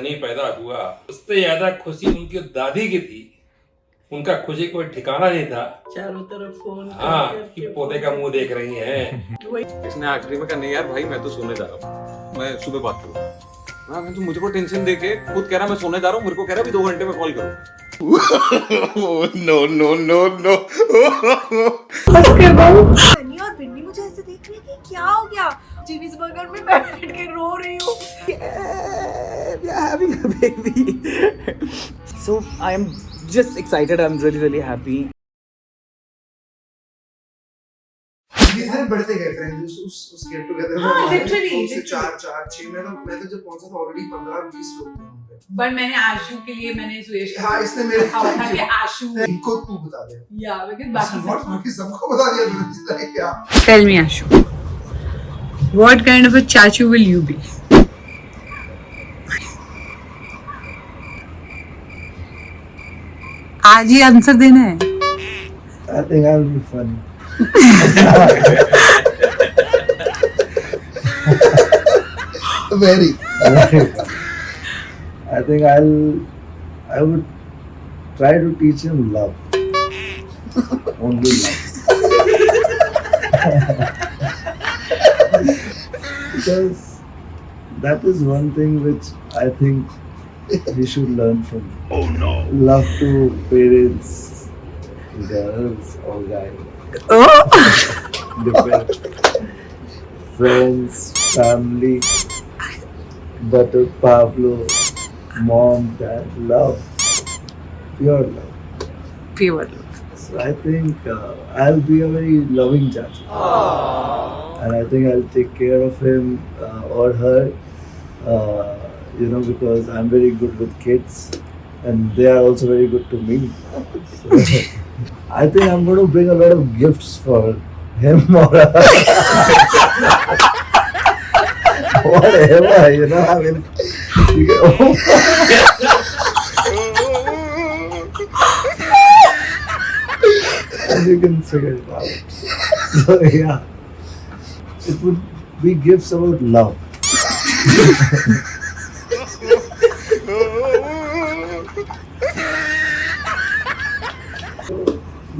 सनी पैदा हुआ उससे ज्यादा खुशी उनकी दादी की थी। उनका खुशी कोई ठिकाना नहीं था। चारों तरफ फोन हाँ कि पोते का मुंह देख रही हैं। इसने आखिरी में कहा नहीं यार भाई मैं तो सोने जा रहा हूँ, मैं सुबह बात करूँ। हाँ मैं तो मुझे को टेंशन देके खुद कह रहा मैं सोने जा रहा हूँ, मेरे को कह रहा है 2 घंटे में कॉल करो। No no no no. Sunny और बिन्नी मुझे ऐसे देख रही है कि क्या हो गया। चिलीज बर्गर में बैठ के रो रही हूँ। We are having a baby. So I am just excited. I'm really happy. दिन बढ़ते गए फ्रेंड्स उस गेट टुगेदर में। हाँ, literally, से 4 6 मैं तो जब पहुंचा था ऑलरेडी 15-20 लोग थे वहां पे। बट मैंने आशु के लिए मैंने सुयश हाँ इसने मेरे था कि आशु इनको तू बता दे। या बिकॉज़ बाकी सबको बता दिया तूने क्या। Tell me, Ashu, what kind of a chachu will you be? आज ही आंसर देना है। I think I'll be funny. Very. I think I would try to teach him love. Only love. Because that is one thing which I think he should learn from me. Oh no. Love to parents, girls or guys. Different friends, family, Butter, Pablo, mom, dad, love, pure love. Pure love. So I think I'll be a very loving judge. And I think I'll take care of him or her, because I'm very good with kids and they are also very good to me. So, I think I'm going to bring a lot of gifts for him or her. Whatever, I mean, and you can figure it out. So yeah, it would be gifts about love.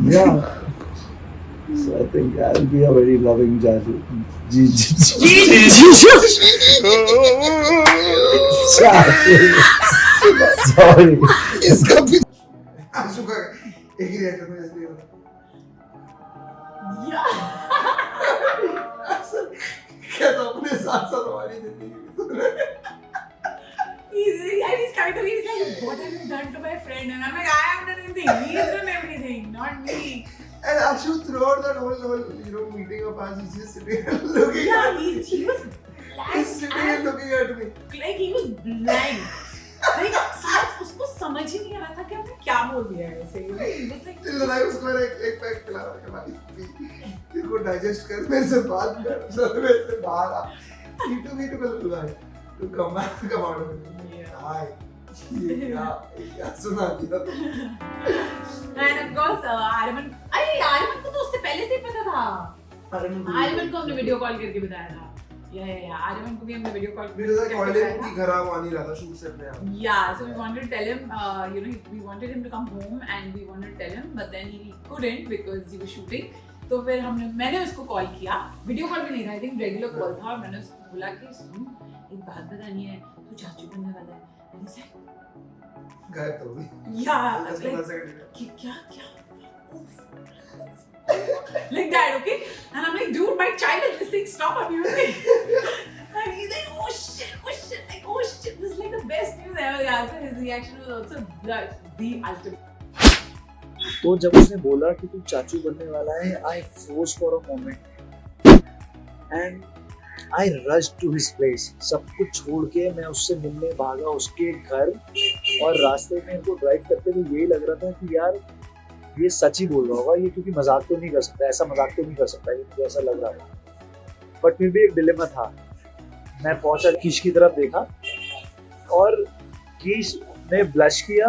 Yeah. So I think I'll be a very loving judge. Sorry. इसका भी आंसू का एक ही reactor में ऐसे होता क्या तो अपने साथ हमारी जिंदगी he's kind of like, what have you done to my friend? And I'm like, I haven't done anything. He's done everything, not me. And Ashu throughout that whole meeting of ours, he's just sitting and looking at me. He was blank. He's sitting and looking at me. Like he was blank. Like शायद उसको समझ ही नहीं आ रहा था कि हमने क्या बोल दिया है ऐसे। He was like, till I उसको एक पैक खिला रहा था भाई, इसको डाइजेस्ट कर, मेरे से बात कर, सब मेरे से बाहर आ। मीठू कर लूँगा, तू come out of it. Hi. क्या सुना दिया तो? And of course, आर्यमन को तो उससे पहले से ही पता था। आर्यमन को हमने वीडियो कॉल करके बताया था। आर्यमन को भी हमने वीडियो कॉल करके बताया था। घर आ नहीं रहा था शूट सेट में। Yeah, so we wanted to tell him, we wanted him to come home and we wanted to tell him, but then he couldn't because he was shooting. तो फिर मैंने उसको कॉल किया, वीडियो कॉल भी नहीं था, I think regular call था, और मैंने उसको बोला कि सुन, एक बात बतानी है, तू चाचू बनने वाला है। मैंने से गायब हो गई। क्या like that, okay? And I'm like, dude, my child is listening, stop abusing. And he's like, oh shit, like, oh shit, this is like the best news ever. Yeah, so his reaction was also the ultimate. तो जब उसने बोला कि तू चाचू बनने वाला है, I froze for a moment and I rushed to his place. सब कुछ छोड़ के मैं उससे मिलने भागा उसके घर, और रास्ते में इनको ड्राइव करते हुए यही लग रहा था कि यार ये सच ही बोल रहा होगा ये, क्योंकि मजाक तो नहीं कर सकता, ऐसा मजाक तो नहीं कर सकता, ये मुझे ऐसा लग रहा था। बट फिर भी एक डिलेमा था। मैं पहुंचा, कीश की तरफ देखा और कीश ने ब्लश किया,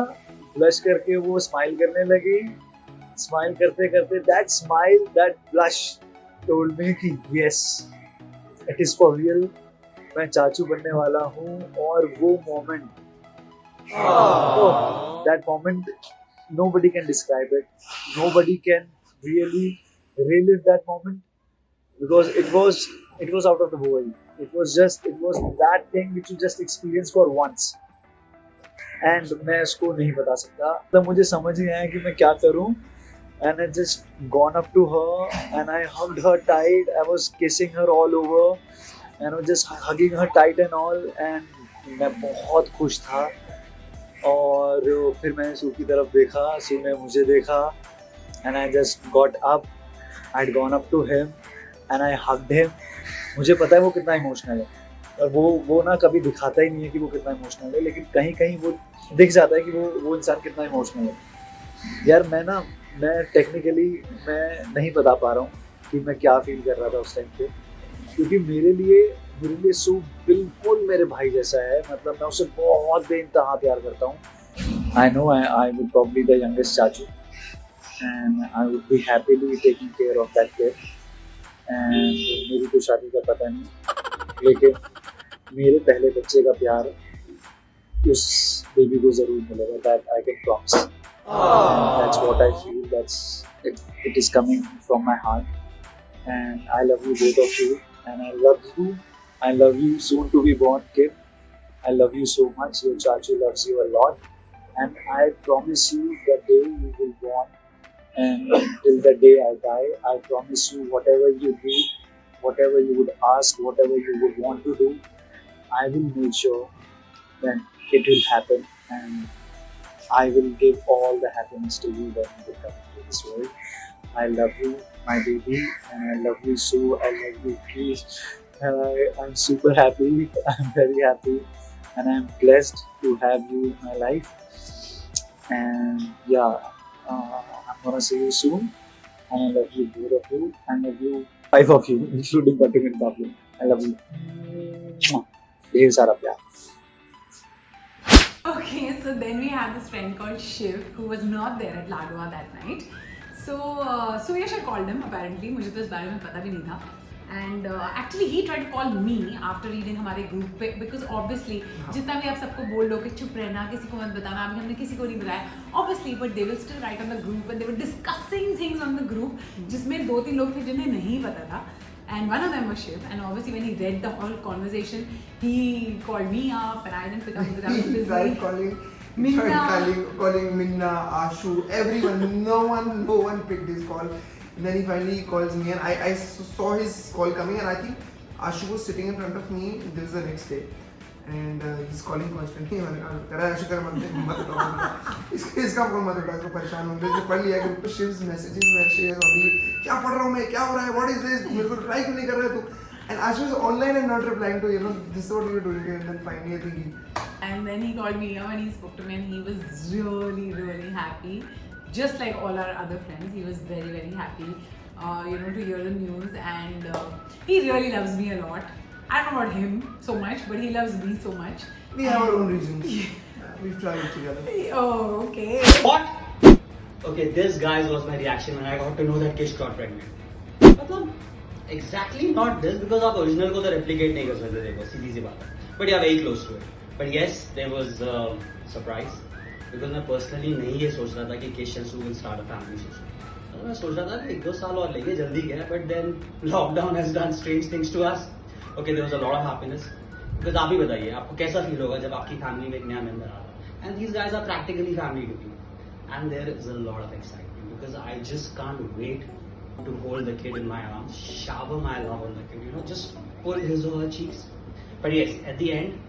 ब्लश करके वो स्माइल करने लगी। स्माइल करते करते that smile, that blush told me कि yes, it is for real, मैं चाचू बनने वाला हूँ। और वो moment Oh, that moment, nobody can describe it. Nobody can really relive that moment because it was out of the world. It was that thing which you just experienced for once. And मैं इसको नहीं बता सकता. तब मुझे समझ नहीं आया कि मैं क्या करूं. And I just gone up to her and I hugged her tight. I was kissing her all over and I was just hugging her tight and all. And मैं बहुत खुश था. और फिर मैंने सू की तरफ देखा, सू ने मुझे देखा. And I just got up. I'd gone up to him and I hugged him. मुझे पता है वो कितना इमोशनल है. और वो ना कभी दिखाता ही नहीं है कि वो कितना इमोशनल है, लेकिन कहीं कहीं वो दिख जाता है कि वो इंसान कितना इमोशनल है. यार मैं टेक्निकली मैं नहीं बता पा रहा हूँ कि मैं क्या फील कर रहा था उस टाइम पे, क्योंकि मेरे लिए सू बिल्कुल मेरे भाई जैसा है. मतलब मैं उससे बहुत बेइंतहा प्यार करता हूँ. I know I would probably the youngest चाचू and I would be happily taking care of that kid. And मेरी तो शादी का पता नहीं, लेकिन मेरे पहले बच्चे का प्यार उस बेबी को जरूर मिलेगा. That I can promise. That's what I feel. It is coming from my heart. And I love you both of you. And I love you. I love you soon to be born kid. I love you so much. Your chachu loves you a lot. And I promise you the day you will born and till the day I die, I promise you whatever you need, whatever you would ask, whatever you would want to do, I will make sure that it will happen. And I will give all the happiness to you when you come into this world. I love you, my baby, and I love you so. I love you, please. I'm super happy. I'm very happy, and I'm blessed to have you in my life. And yeah, I'm gonna see you soon. And I love you, both of you. I love you, 5 of you, including Batu and Pablo. I love you. ढेर सारा प्यार. Okay, so then we had this friend called Shiv who was not there at Lagwa that night. So Suyash had called him apparently. मुझे तो इस बारे में पता भी नहीं था. And actually he tried to call me after reading हमारे group पे, because obviously जितना भी आप सबको बोल लो कि चुप रहना, किसी को मत बताना, अभी हमने किसी को नहीं बताया, obviously, but they will still write on the group and they were discussing things on the group जिसमें 2-3 लोग थे जिन्हें नहीं पता था. And one of them was Shiv, and obviously when he read the whole conversation, he called me up and I didn't pick up because I was He busy. tried calling Minna, Ashu, everyone. No one picked his call. And then he finally calls me, and I saw his call coming, and I think Ashu was sitting in front of me. This is the next day, and he's calling constantly. मैंने कहा करा Ashu करा मत उठाओ, इसका phone मत उठाओ, इसको परेशान होंगे. इसने पढ़ लिया ग्रुप पे Shiv's messages में शेयर होगी, क्या पढ़ रहा हूँ मैं, क्या हो रहा है, what is this, मेरे को ट्राई क्यों नहीं कर रहा है तू. And Ashu was online and not replying to, this is what you were doing. And then finally I think he... And then he called me up and he spoke to me and he was really, really happy. Just like all our other friends, he was very, very happy, to hear the news. And he really loves me a lot. I don't know about him so much, but he loves me so much. We have our own reasons. We've traveled together. Oh, okay. What? Okay, this guys was my reaction when I got to know that Kish got pregnant. मतलब exactly not this, because आप original को तो replicate नहीं कर सकते, देखो सीधी सी बात है. But yeah, very close to it. But yes, there was surprise, because मैं personally नहीं ये सोच रहा था कि Kish and Sue will start a family soon. तो मैं सोच रहा था कि 1-2 साल और लेंगे, जल्दी क्या है. But then lockdown has done strange things to us. Okay, there was a lot of happiness. Because आप ही बताइए, आपको कैसा feel होगा जब आपकी family में एक नया member आ रहा है. And these guys are practically family to me. And there is a lot of excitement, because I just can't wait to hold the kid in my arms, shower my love on the kid, just pull his or her cheeks. But yes, at the end,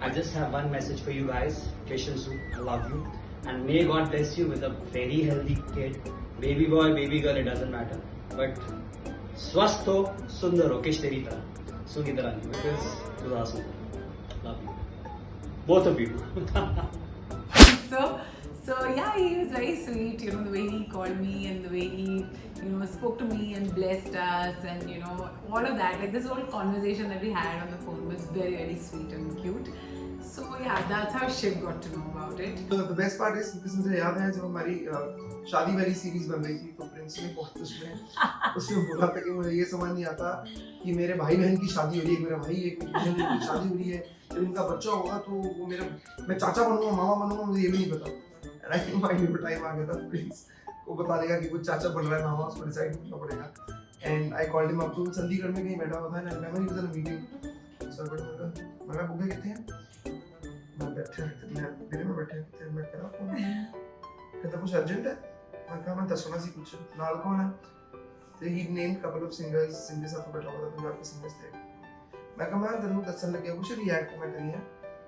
I just have one message for you guys. Kish and Sue, I love you. And may God bless you with a very healthy kid. Baby boy, baby girl, it doesn't matter. But swasth ho, sundar ho, Kish teri tarah. Sue ki tarah nahi, because Dudha Sundar. Love you. Both of you. So yeah, he was very sweet, the way he called me and the way he, spoke to me and blessed us and, all of that. Like this whole conversation that we had on the phone was very, very sweet and cute. So yeah, that's how Shiv got to know about it. तो the best part is because मुझे याद है जब हमारी शादी वाली series बन रही थी तो प्रिंस ने बहुत उसमें बोला था कि मुझे ये समझ नहीं आता कि मेरे भाई बहन की शादी हो रही है, मेरा भाई एक बहन की शादी हो रही है, जब इनका बच्चा होगा तो वो मेरा मैं चाचा बनूंगा, मामा बनूंगा, मुझे ये भी नहीं पता। And I think finally time आ गया था प्रिंस को बता देगा कि कुछ चाचा बन रहा है, मामा उसको डिसाइड करना पड़ेगा। And I called him up to Chandigarh में कहीं बैठा हुआ था एंड मैं was in meeting sir but मैं बुके कितने हैं मैं बैठे मैं मेरे में बैठे थे मैं कह रहा फोन कहता कुछ अर्जेंट है मैं कहा मैं दसना सी कुछ नाल कौन है तो ही नेम कपल ऑफ सिंगर्स जिनके साथ बैठा हुआ था पंजाब के सिंगर्स थे मैं कहा मैं तन्नू दसन लगे कुछ रिएक्ट मैं करी है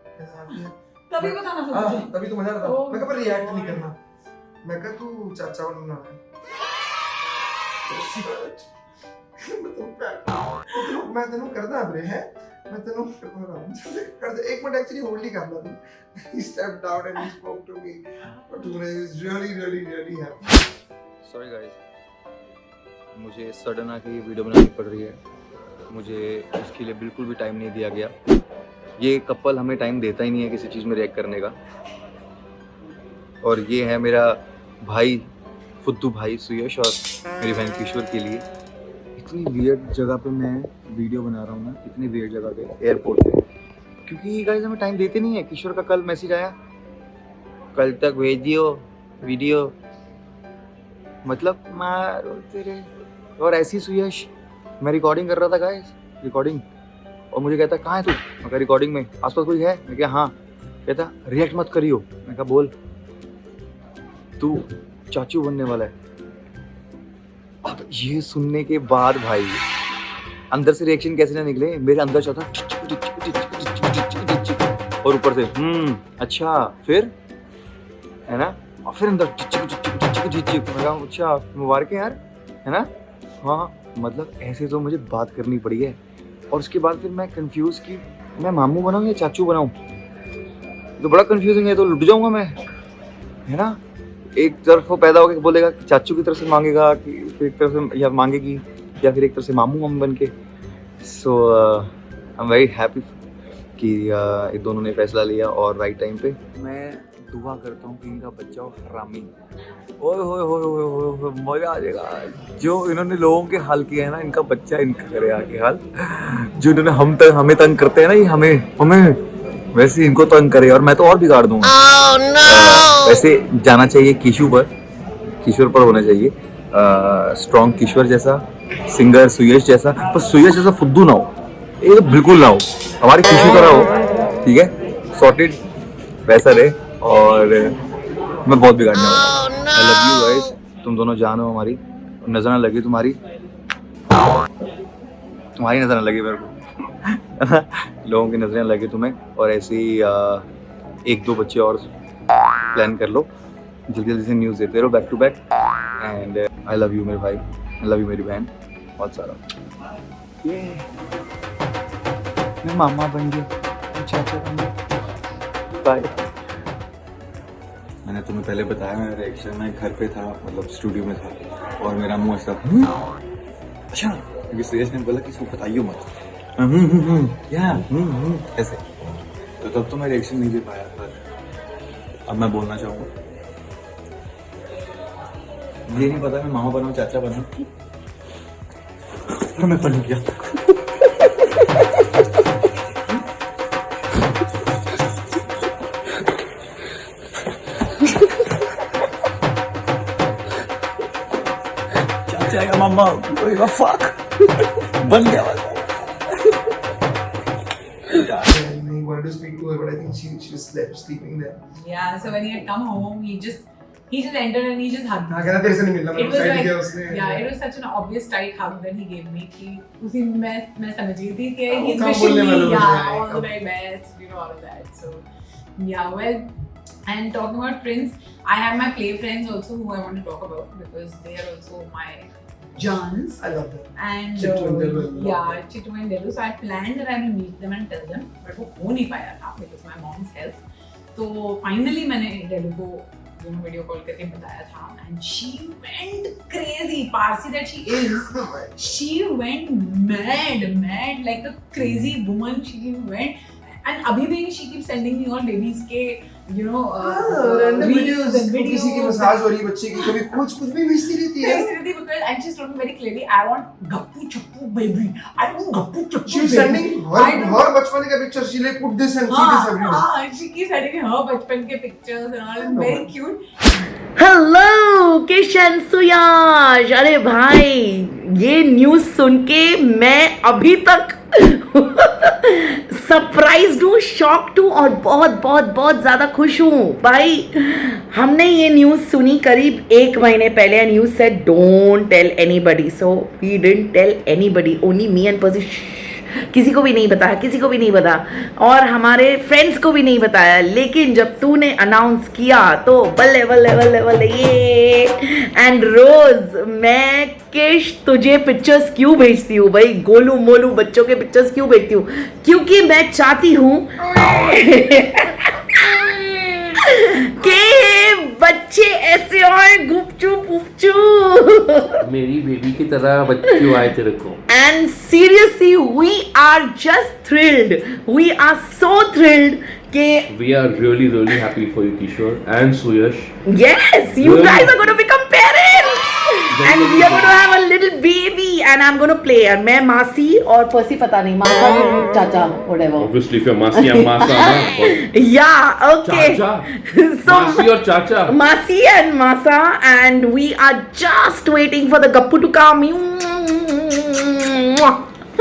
कहता हां किया तभी बताना था तुझे तभी तो मजा आता मैं कहा पर रिएक्ट नहीं करना मैं कहा तू चाचा बनना है मैं तेनू करदा बरे है मैं तेनू कर दे एक मिनट एक्चुअली होल्ड ही कर ला तू he stepped out and he spoke to me but he was really happy sorry guys मुझे सडन आके ये वीडियो बनानी पड़ रही है, मुझे इसके लिए बिल्कुल भी टाइम नहीं दिया गया। ये कपल हमें टाइम देता ही नहीं है किसी चीज़ में रिएक्ट करने का। और ये है मेरा भाई फुद्दू भाई सुयश और मेरी बहन किशोर के लिए। इतनी वियर्ड जगह पे मैं वीडियो बना रहा हूँ ना, इतनी वियर्ड जगह पे एयरपोर्ट पे, क्योंकि गाइस हमें टाइम देते नहीं है। किशोर का कल मैसेज आया, कल तक भेज दियो वीडियो, मतलब मारो तेरे। और ऐसी सुयश मैं रिकॉर्डिंग कर रहा था गाइस, रिकॉर्डिंग, और मुझे कहता कहाँ है तू? मैं कहा रिकॉर्डिंग में, आसपास कोई है? मैं कहा हाँ। कहता रिएक्ट मत करियो। मैं कहा बोल, तू चाचू बनने वाला है। अब ये सुनने के बाद भाई अंदर से रिएक्शन कैसे ना निकले, मेरे अंदर चलता और ऊपर से अच्छा, फिर है ना, और फिर अंदर अच्छा मुबारक है यार, है ना। हाँ मतलब ऐसे तो मुझे बात करनी पड़ी है। और उसके बाद फिर मैं कंफ्यूज कि मैं मामू बनाऊं या चाचू बनाऊं, तो बड़ा कंफ्यूजिंग है, तो लुट जाऊंगा मैं, है ना। एक तरफ वो पैदा होकर बोलेगा कि चाचू की तरफ से मांगेगा, कि फिर एक तरफ से या मांगेगी, या फिर एक तरफ से मामू हम बन के। सो आई एम वेरी हैप्पी कि ये दोनों ने फैसला लिया और राइट टाइम पे। मैं दुआ करता हूँ कि इनका बच्चा हो हरामी, ओए होए होए होए होए, मजा आ जाएगा। जो इन्होंने लोगों के हाल किया है ना, इनका बच्चा इनका करे आगे हाल। जो इन्होंने हमें तंग करते हैं ना, ये हमें वैसे इनको तंग करे, और मैं तो और बिगाड़ दूंगा। वैसे जाना चाहिए किशोर पर होना चाहिए, स्ट्रॉन्ग किशोर जैसा, सिंगर सुयश जैसा, पर सुयश जैसा फुद्दू ना हो, ये तो बिल्कुल ना हो, हमारे किशोर तरह हो, ठीक है, सॉर्टेड वैसा रहे। और मैं बहुत बिगाड़ने वाला। आई लव यू गाइस, तुम दोनों जानो हमारी, नजर ना लगी तुम्हारी नजर ना लगी मेरे को लोगों की नजरें लगे तुम्हें। और ऐसे ही एक दो बच्चे और प्लान कर लो, जल्दी जल्दी से न्यूज़ देते रहो back to back. And I love you मेरे भाई, आई लव यू मेरी बहन बहुत सारा। ये मैं मामा बन गया, चाचा बन गया, बाय। मैंने तुम्हें पहले बताया मेरा रिएक्शन, मैं घर पे था, मतलब स्टूडियो में था, और मेरा मुंह ऐसा अच्छा, क्योंकि सुयश ने बोला कि इसको बताइयो मत, या ऐसे, तो तब तो मैं रिएक्शन नहीं दे पाया। पर अब मैं बोलना चाहूँगा, मुझे नहीं पता मैं मामा बना चाचा बना, पर मैं बन गया। चाचा मामा फक बन गया। I wanted to speak to her, but I think she was sleeping there. Yeah, so when he had come home, he just entered and he just hugged me. हाँ कहना तेरे से नहीं मिलना, It मैंने was साइड like, किया उसने। yeah, it was such an obvious tight hug that he gave me कि उसी मैं समझ गई थी कि वो he's काम wishing बोलने me वाला yeah मुझे, all the very best, you know, all of that. So yeah, well, and talking about Prince, I have my play friends also who I want to talk about because they are also my Jans. I love that. And Chittu and Dellu. yeah, Chittu and Dellu. So I planned that I will meet them and tell them, but वो हो नहीं पाया था because my mom's health. तो finally मैंने Dellu को video call करके बताया था, and she went crazy. Parsi that she is, she went mad like a crazy woman. She went, And अभी भी she keeps sending me all babies के random reels and videos, किसी की massage हो रही है बच्चे की, कभी कुछ भी भेजती रहती है. because I just told me very clearly I want Gappu चप्पू baby. I want गप्पू चप्पू She's baby. sending her बचपन के pictures. She like put this and see this every day. She keeps sending me her बचपन के pictures and all. It's very cute. Hello Kishan Suyash, अरे भाई ये news सुन के मैं अभी तक सरप्राइज्ड हूँ, शॉक्ड हूँ और बहुत बहुत बहुत ज़्यादा खुश हूँ भाई. हमने ये न्यूज़ सुनी करीब 1 महीने पहले and you said don't tell anybody, so we didn't tell anybody, only me and Percy. किसी को भी नहीं बताया, किसी को भी नहीं पता और हमारे फ्रेंड्स को भी नहीं बताया. लेकिन जब तूने अनाउंस किया तो बल्ले बल्ले बल्ले बल्ले ये. एंड रोज मैं किश तुझे पिक्चर्स क्यों भेजती हूँ भाई, गोलू मोलू बच्चों के पिक्चर्स क्यों भेजती हूँ, क्योंकि मैं चाहती हूँ कि बच्चे ऐसे और गुपचुप गुपचुप मेरी बेबी की तरह बच्चे आए तेरे को. And seriously, we are just thrilled. We are so thrilled. We are really really happy for you, Kishore and Suyash. Yes, you guys are going to become parents. And we are going to have a little baby. And I'm going to play. And मैं मासी और पर्सी पता नहीं, मासा चाचा whatever. Obviously, if you're Masi, I'm Masa. Yeah, okay. Chacha. So Masi or Chacha. Masi and Masa, and we are just waiting for the gappu to come.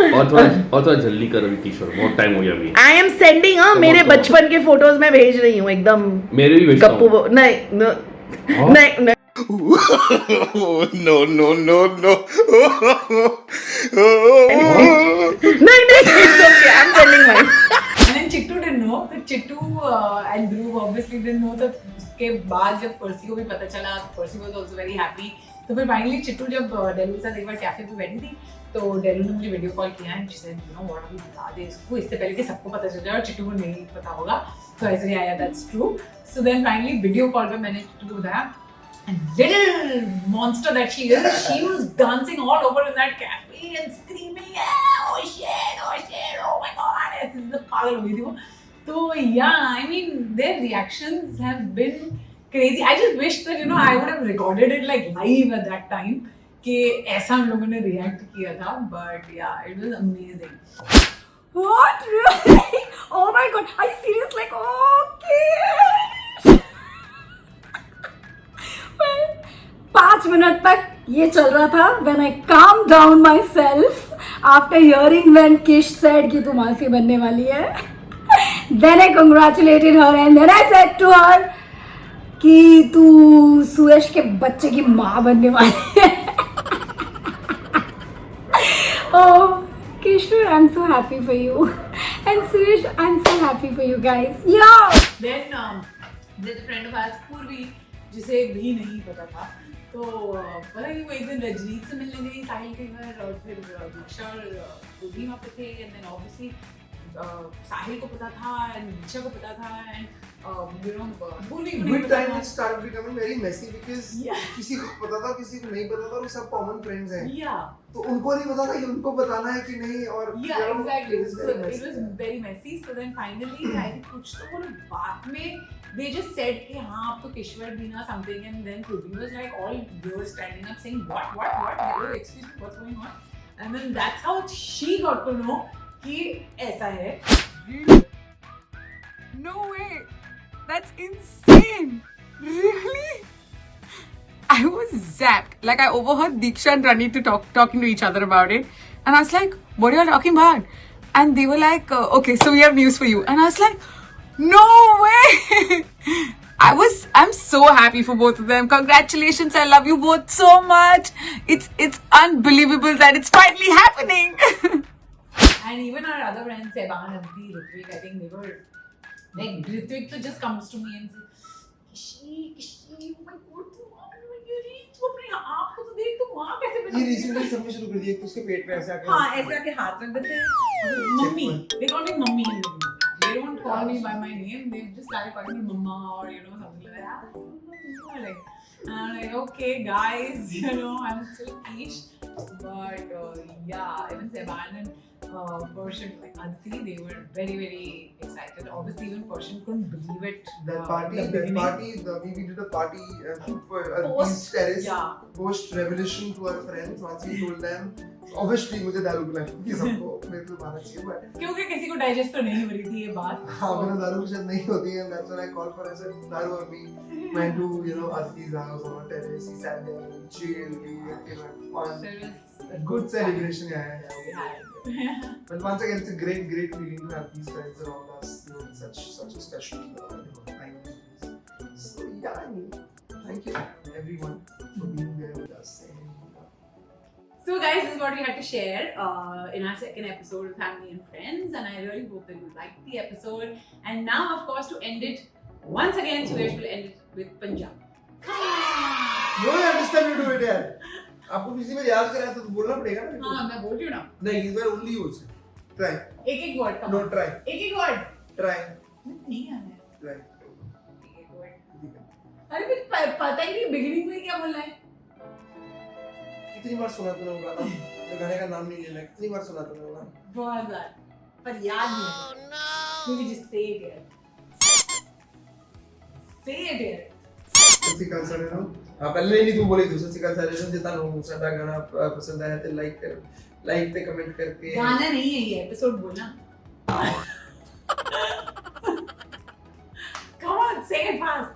और थोड़ा जल्दी करो किशोर, बहुत टाइम हो गया अभी. I am sending मेरे बचपन के फोटोज में भेज रही हूँ एकदम. मेरे भी भेजता हूँ. गप्पू नहीं No, no, no, no. नहीं it's okay, I'm sending mine. And then Chittu didn't know. तो Chittu and Dhruv obviously didn't know. तो उसके बाद जब पर्सी को भी पता चला, पर्सी was also very happy. तो फिर फाइनली चिट्टू जब डेलू के साथ एक बार कैफे पे बैठी थी तो डेलू ने मुझे वीडियो कॉल किया and she said you know what, अभी बता दे इसको इससे पहले कि सबको पता चल जाए और चिट्टू को नहीं पता होगा. तो ऐसे ही आया, that's true. So then finally video call पे मैंने चिट्टू को बताया and little monster that she is, she was dancing all over in that cafe and screaming, oh shit, oh my god, this is the पागल हो गई थी वो. तो yeah, I mean their reactions have been crazy. I just wish that I would have recorded it like live at that time कि ऐसा हम लोगों ने react किया था. But yeah, it was amazing. What? Really? Oh my god, are you serious? Like, okay. Well, 5 minutes तक ये चल रहा था. When I calmed down myself after hearing when Kish said कि तू मासी बनने वाली है, then I congratulated her and then I said to her कि तू सुयश के बच्चे की माँ बनने वाली है. Oh, Kishore, I'm so happy for you. And Suyash, I'm so happy for you guys. Yeah! Then there's a friend of ours, Purvi, जिसे भी नहीं पता था. तो पता नहीं वो एक दिन रजनीत से मिलने गई साहिल के घर और फिर दीक्षा और पूर्वी वहाँ पे थे. एंड देन ऑब्वियसली साहिल को पता था एंड दीक्षा को पता था एंड पूर्वी को नहीं With पता time था. it started becoming very messy because किसी को पता था किसी को नहीं पता था और सब common friends हैं. Yeah. तो उनको नहीं पता था कि उनको बताना है कि नहीं और Yeah, exactly. it was So very it messy. was very messy. So then finally, I think कुछ तो वो लोग बाद में they just said कि हाँ आप तो किश्वर भी ना something and then Purvi was like all girls standing up saying what hello excuse me what's going on and then that's how she got to know कि ऐसा है. No way. That's insane. Really? I was zapped. Like I overheard Diksha and Rani talking to each other about it. And I was like, what are you talking about? And they were like, okay, so we have news for you. And I was like, no way. I'm so happy for both of them. Congratulations. I love you both so much. It's unbelievable that it's finally happening. And even our other friends, Seban, Aditi, Ritvik, I think they were like Ritvik to just comes to me and says, Kishi, oh my god, तू अपने आप को तो देख, तू माँ कैसे बनी? ये recently सबने शुरू कर दिया कि उसके पेट पे ऐसे आके हाँ ऐसे आके हाथ रख देते हैं. Mummy, they call me mummy in the group. They don't call me by my name. They just started calling me mama or something like that. I'm like okay guys, I'm still Kish. But yeah, even Seban and Persian, like Aditi, they were very, very excited. Obviously, even Persian couldn't believe it. That party, the beginning. we did a party for Post, terrace, yeah. post revolution to our friends. Once we told them, obviously मुझे दारू पिलानी थी सबको, मेरे को माना चाहिए, but क्योंकि किसी को डाइजेस्ट तो नहीं हो रही थी ये बात. हाँ मेरा दारू के साथ नहीं होती है. That's when I called for a दारू और we went to Aditi's house on a terrace. We sat there, we chilled, we had fun. So it was A good celebration, yeah. we had. But once again, it's a great feeling to have these friends around us, such a special time. So yeah, I mean, thank you everyone for being there with us. So guys, this is what we had to share in our second episode of Family and Friends, and I really hope that you liked the episode. And now, of course, to end it once again, Suresh will end it with Punjab. No, I understand you do it, यार. आपको किसी में याद कराया तो बोलना पड़ेगा ना. हाँ, मैं बोल रही हूँ ना. नहीं, इस बार only you say. Try. एक वर्ड का. No, try. एक वर्ड. Try. नहीं आना है. Try. एक वर्ड. अरे फिर पता ही नहीं बिगिनिंग में क्या बोलना है. कितनी बार सुना तूने वो गाना? मैं गाने का नाम नहीं लेना. कितनी बार सुना तूने वो गाना? बहुत बार. पर याद नहीं. Maybe just say it here. Say it here. सत्सिकाल सारेनो. हाँ पहले नहीं तू बोली तू सत्सिकाल सारेनो जितना लोगों साडा गाना पसंद आया तो लाइक पे कमेंट करके. गाना नहीं है ये एपिसोड बोलना. Come on, say it fast.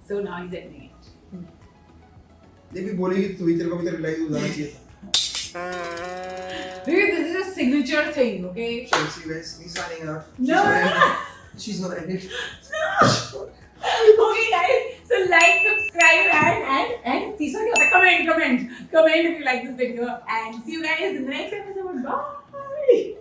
So now he's ending it. ये भी बोलेगी तू ही तेरे को भी तो रिप्लाई देना चाहिए था. Dude, this is a signature thing, okay? So see you guys, me signing out. No. She's gonna end it. Okay, guys. So like, subscribe, and please comment if you like this video. And see you guys in the next episode. Bye.